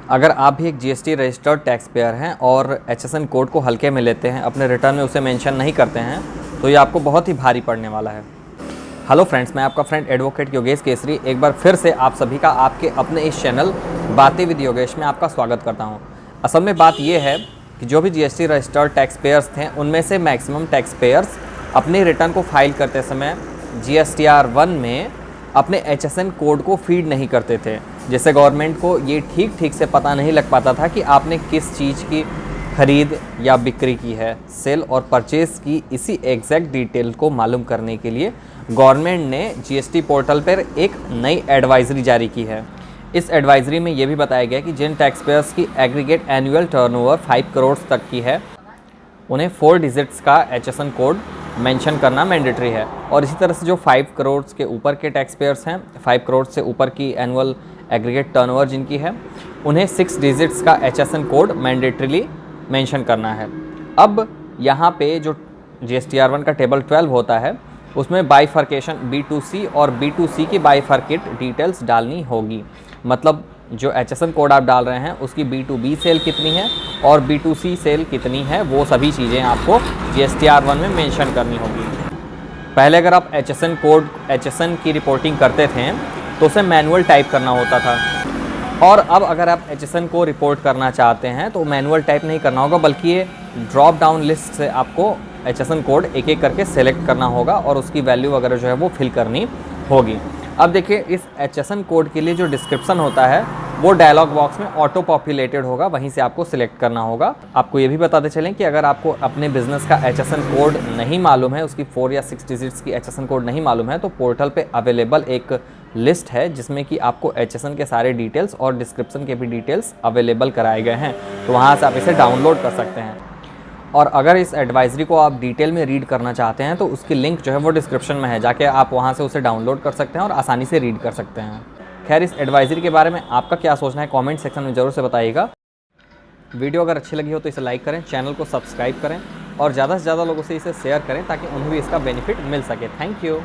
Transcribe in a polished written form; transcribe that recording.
अगर आप भी एक जीएसटी रजिस्टर्ड टैक्स पेयर हैं और एचएसएन कोड को हल्के में लेते हैं, अपने रिटर्न में उसे मेंशन नहीं करते हैं, तो ये आपको बहुत ही भारी पड़ने वाला है। हेलो फ्रेंड्स, मैं आपका फ्रेंड एडवोकेट योगेश केसरी एक बार फिर से आप सभी का आपके अपने इस चैनल बातें विद योगेश में आपका स्वागत करता हूं। असल में बात यह है कि जो भी जीएसटी रजिस्टर्ड टैक्स पेयर्स थे, उनमें से मैक्सिमम टैक्स पेयर्स अपने रिटर्न को फाइल करते समय GSTR1 में अपने एचएसएन कोड को फीड नहीं करते थे, जिससे गवर्नमेंट को ये ठीक से पता नहीं लग पाता था कि आपने किस चीज़ की खरीद या बिक्री की है, सेल और परचेज़ की। इसी एग्जैक्ट डिटेल को मालूम करने के लिए गवर्नमेंट ने जीएसटी पोर्टल पर एक नई एडवाइजरी जारी की है। इस एडवाइजरी में ये भी बताया गया कि जिन टैक्स पेयर्स की एग्रीगेट एनुअल टर्नओवर 5 करोड़ तक की है, उन्हें 4 डिजिट्स का एचएसएन कोड मेंशन करना मैंडेटरी है। और इसी तरह से जो 5 करोड़ के ऊपर के टैक्स पेयर्स हैं, 5 करोड़ से ऊपर की एनुअल एग्रीगेट टर्नओवर जिनकी है, उन्हें 6 डिजिट्स का एचएसएन कोड मैंडेटरीली मेंशन करना है। अब यहाँ पे जो GSTR1 का टेबल 12 होता है, उसमें बाइफर्केशन B2C और B2C की बाइफर्केट डिटेल्स डालनी होगी। मतलब जो एचएसएन कोड आप डाल रहे हैं उसकी B2B सेल कितनी है और B2C सेल कितनी है, वो सभी चीज़ें आपको GSTR1 में मेंशन करनी होगी। पहले अगर आप एचएसएन की रिपोर्टिंग करते थे तो उसे मैनुअल टाइप करना होता था, और अब अगर आप एचएसएन को रिपोर्ट करना चाहते हैं तो मैनुअल टाइप नहीं करना होगा, बल्कि ये ड्रॉप डाउन लिस्ट से आपको एचएसएन कोड एक एक करके सेलेक्ट करना होगा और उसकी वैल्यू वगैरह जो है वो फिल करनी होगी। अब देखिए, इस एचएसएन कोड के लिए जो डिस्क्रिप्शन होता है वो डायलॉग बॉक्स में ऑटो पॉपुलेटेड होगा, वहीं से आपको सिलेक्ट करना होगा। आपको ये भी बताते चलें कि अगर आपको अपने बिजनेस का एचएसएन कोड नहीं मालूम है, उसकी 4 या 6 डिजिट्स की एचएसएन कोड नहीं मालूम है, तो पोर्टल पे अवेलेबल एक लिस्ट है जिसमें कि आपको एचएसएन के सारे डिटेल्स और डिस्क्रिप्शन के भी डिटेल्स अवेलेबल कराए गए हैं, तो वहाँ से आप इसे डाउनलोड कर सकते हैं। और अगर इस एडवाइजरी को आप डिटेल में रीड करना चाहते हैं तो उसकी लिंक जो है वो डिस्क्रिप्शन में है, जाके आप वहाँ से उसे डाउनलोड कर सकते हैं और आसानी से रीड कर सकते हैं। खैर, इस एडवाइजरी के बारे में आपका क्या सोचना है कमेंट सेक्शन में ज़रूर से बताइएगा। वीडियो अगर अच्छी लगी हो तो इसे लाइक करें, चैनल को सब्सक्राइब करें और ज़्यादा से ज़्यादा लोगों से इसे शेयर करें ताकि उन्हें भी इसका बेनिफिट मिल सके। Thank you.